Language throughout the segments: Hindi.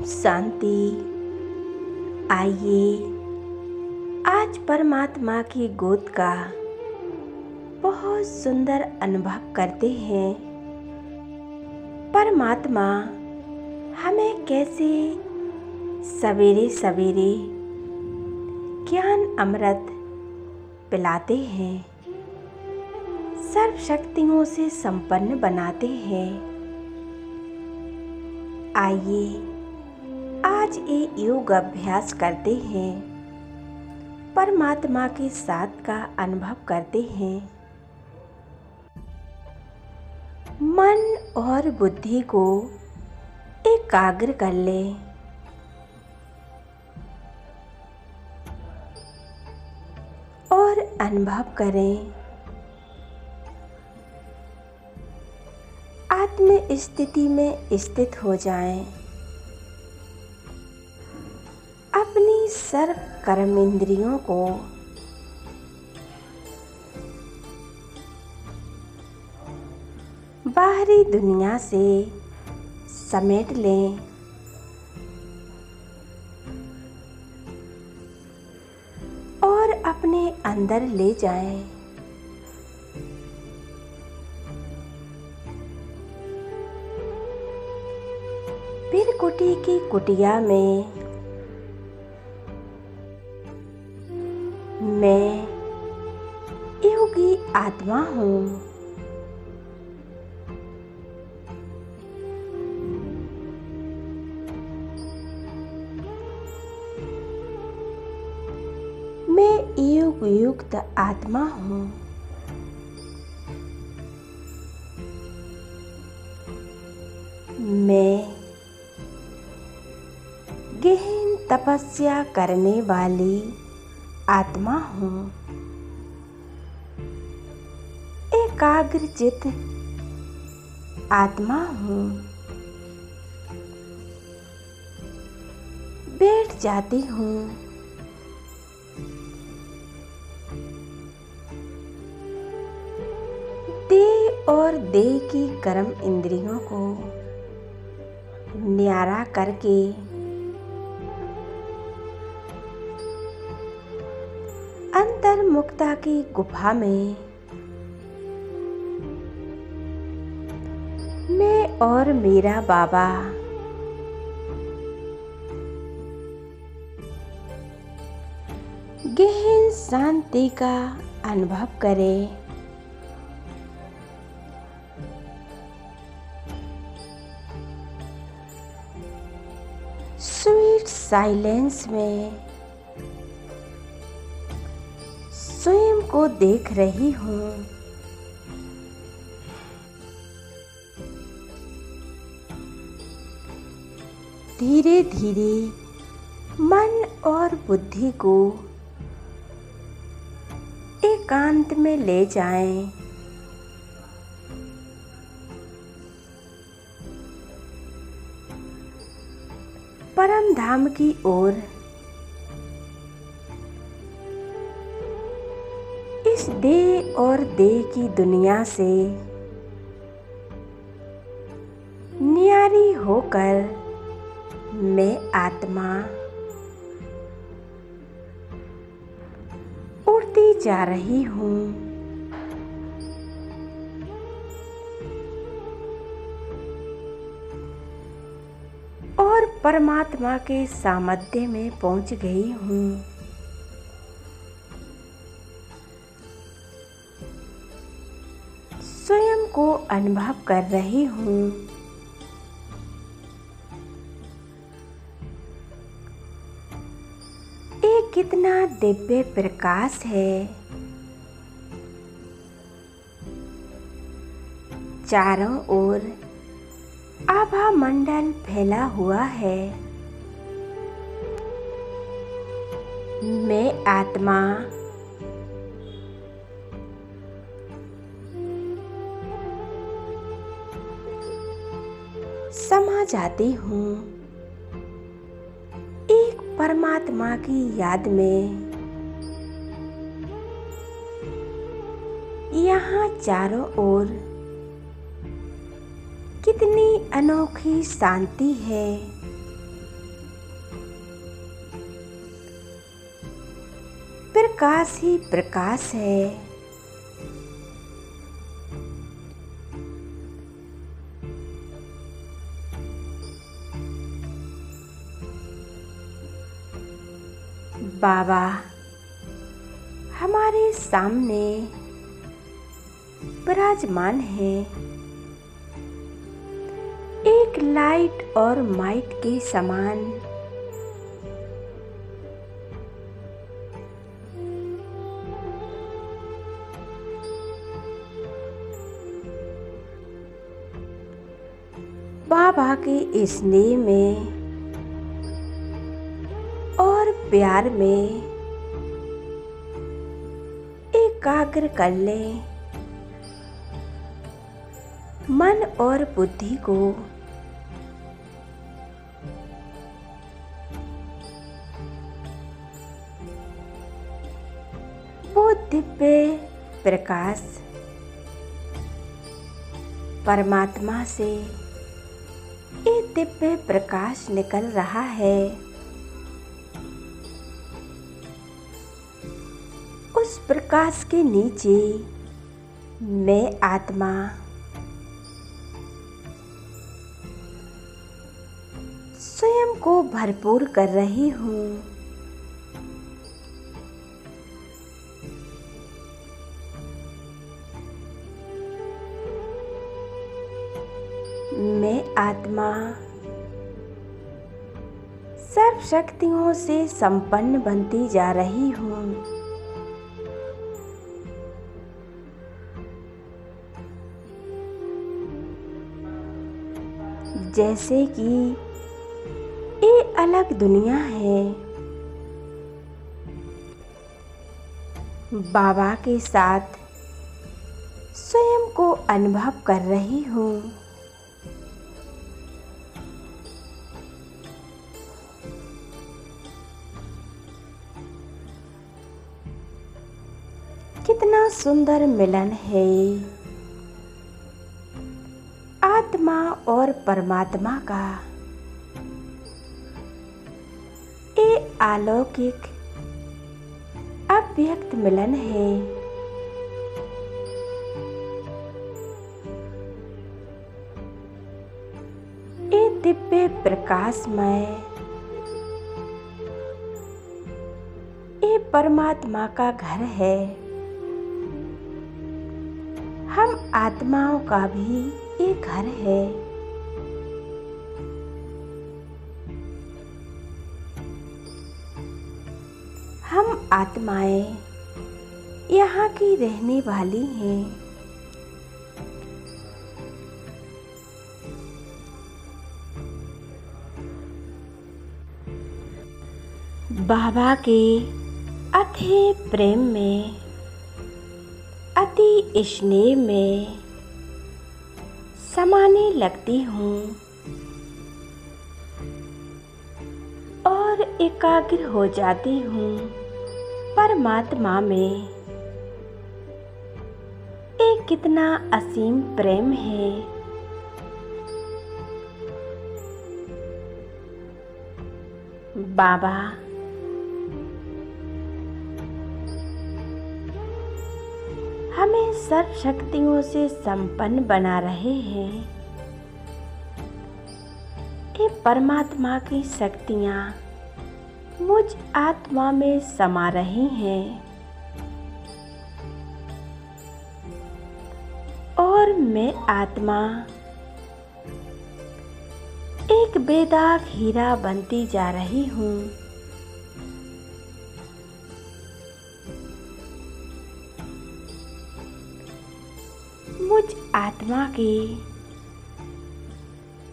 शांति। आइए आज परमात्मा की गोद का बहुत सुंदर अनुभव करते हैं। परमात्मा हमें कैसे सवेरे सवेरे ज्ञान अमृत पिलाते हैं, सर्व शक्तियों से संपन्न बनाते हैं। आइए आज ये योग अभ्यास करते हैं, परमात्मा के साथ का अनुभव करते हैं। मन और बुद्धि को एकाग्र कर लें। और अनुभव करें, आत्म स्थिति में स्थित हो जाएं। अपनी सर्व कर्म इंद्रियों को बाहरी दुनिया से समेट लें। और अपने अंदर ले जाएं। फिर कुटी की कुटिया में मैं योगी आत्मा हूँ। मैं योग युक्त आत्मा हूँ। मैं गहन तपस्या करने वाली आत्मा हूँ। एकाग्रचित आत्मा हूँ। बैठ जाती हूँ। देह और देह की कर्म इंद्रियों को न्यारा करके अंतर्मुखता की गुफा में मैं और मेरा बाबा गहन शांति का अनुभव करें। स्वीट साइलेंस में स्वयं को देख रही हूँ। धीरे धीरे मन और बुद्धि को एकांत में ले जाएं। परम धाम की ओर इस देह और देह की दुनिया से न्यारी होकर मैं आत्मा उड़ती जा रही हूँ। और परमात्मा के सामर्थ्य में पहुँच गई हूँ। स्वयं को अनुभव कर रही हूँ। ये कितना दिव्य प्रकाश है। चारों ओर आभा मंडल फैला हुआ है। मैं आत्मा समा जाती हूँ एक परमात्मा की याद में। यहाँ चारों ओर कितनी अनोखी शांति है। प्रकाश ही प्रकाश है। बाबा हमारे सामने विराजमान है, एक लाइट और माइट के समान। बाबा के स्नेह में और प्यार में एकाग्र कर लें मन और बुद्धि को। वो दिव्य प्रकाश परमात्मा से ये दिव्य प्रकाश निकल रहा है। उस प्रकाश के नीचे मैं आत्मा स्वयं को भरपूर कर रही हूँ। मैं आत्मा सर्व शक्तियों से संपन्न बनती जा रही हूँ। जैसे कि ये अलग दुनिया है, बाबा के साथ स्वयं को अनुभव कर रही हूँ। कितना सुंदर मिलन है आत्मा और परमात्मा का। ये अलौकिक अव्यक्त मिलन है। ये दिव्य प्रकाशमय ये परमात्मा का घर है। हम आत्माओं का भी एक घर है। हम आत्माएं यहाँ की रहने वाली हैं। बाबा के अथाह प्रेम में, अति स्नेह में समाने लगती हूँ और एकाग्र हो जाती हूँ परमात्मा में। ये कितना असीम प्रेम है। बाबा हमें सर्व शक्तियों से संपन्न बना रहे हैं। ये परमात्मा की शक्तियाँ मुझ आत्मा में समा रही हैं और मैं आत्मा एक बेदाग हीरा बनती जा रही हूँ। मुझ आत्मा के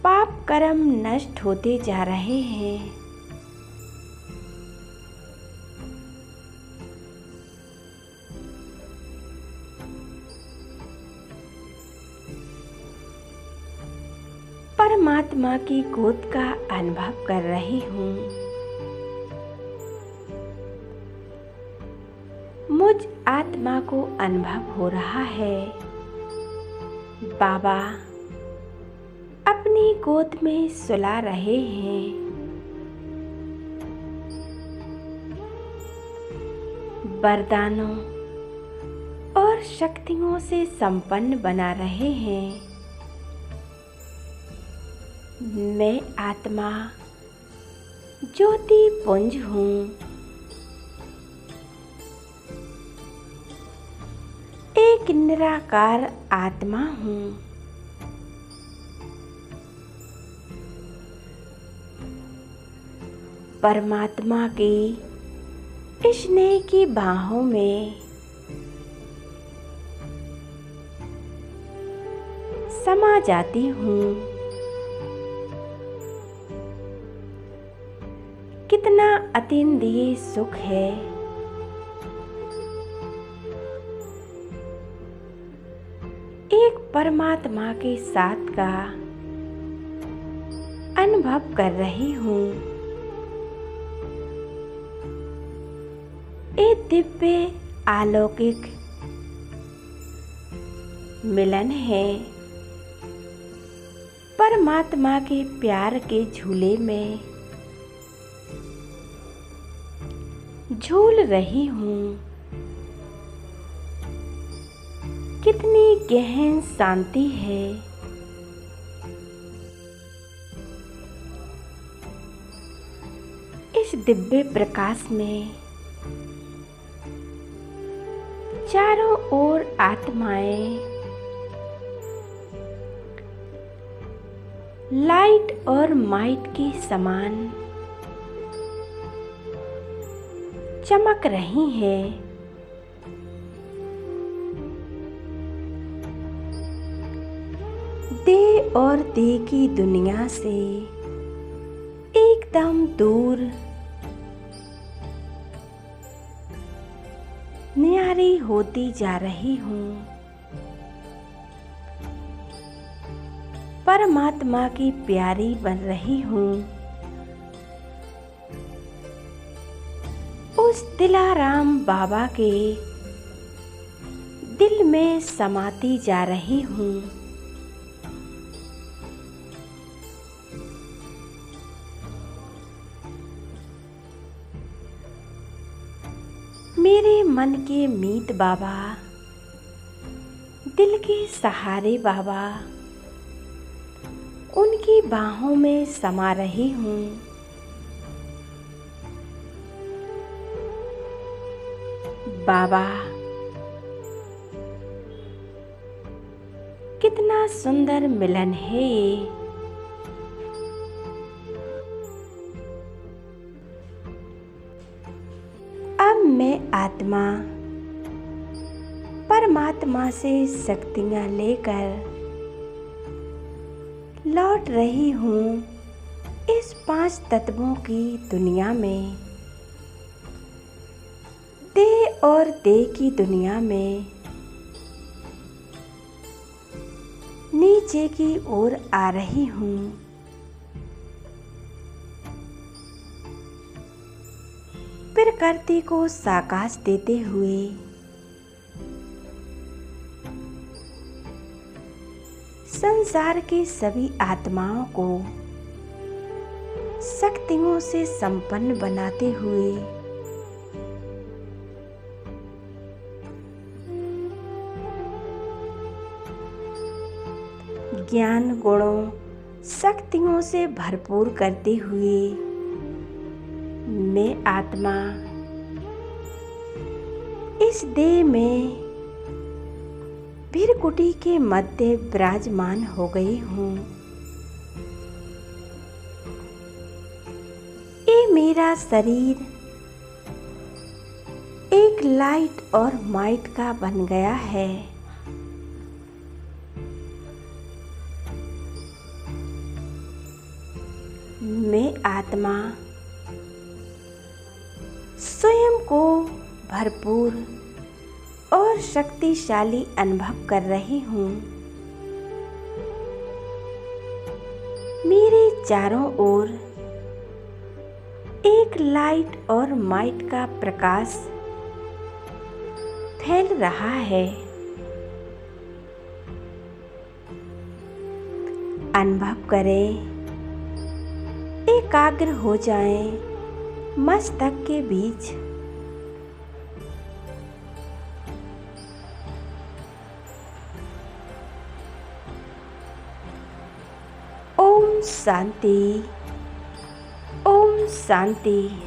पाप कर्म नष्ट होते जा रहे हैं। परमात्मा की गोद का अनुभव कर रही हूँ। मुझ आत्मा को अनुभव हो रहा है बाबा अपनी गोद में सुला रहे हैं। वरदानों और शक्तियों से संपन्न बना रहे हैं। मैं आत्मा ज्योति पुंज हूँ। एक निराकार आत्मा हूँ। परमात्मा की स्नेह की बाहों में समा जाती हूँ। कितना अतीन्द्रिय सुख है। एक परमात्मा के साथ का अनुभव कर रही हूँ। एक दिव्य अलौकिक मिलन है। परमात्मा के प्यार के झूले में झूल रही हूँ। कितनी गहन शांति है। इस दिव्य प्रकाश में चारों ओर आत्माएं लाइट और माइट के समान चमक रही हैं। देह और देह की दुनिया से एकदम दूर न्यारी होती जा रही हूँ। परमात्मा की प्यारी बन रही हूँ। उस दिलाराम बाबा के दिल में समाती जा रही हूँ। मेरे मन के मीत बाबा, दिल के सहारे बाबा, उनकी बाहों में समा रही हूँ। बाबा, कितना सुंदर मिलन है ये। अब मैं आत्मा परमात्मा से शक्तियाँ लेकर लौट रही हूँ इस 5 तत्वों की दुनिया में। देह और देह की दुनिया में नीचे की ओर आ रही हूँ। प्रकृति को साकाश देते हुए संसार की सभी आत्माओं को शक्तियों से संपन्न बनाते हुए ज्ञान गुणों शक्तियों से भरपूर करते हुए मैं आत्मा इस देह में भृकुटी के मध्य विराजमान हो गई हूँ। ये मेरा शरीर एक लाइट और माइट का बन गया है। मैं आत्मा स्वयं को भरपूर और शक्तिशाली अनुभव कर रही हूँ। मेरे चारों ओर एक लाइट और माइट का प्रकाश फैल रहा है। अनुभव करें, एकाग्र हो जाएं मस्तक के बीच शांति। ओम शांति।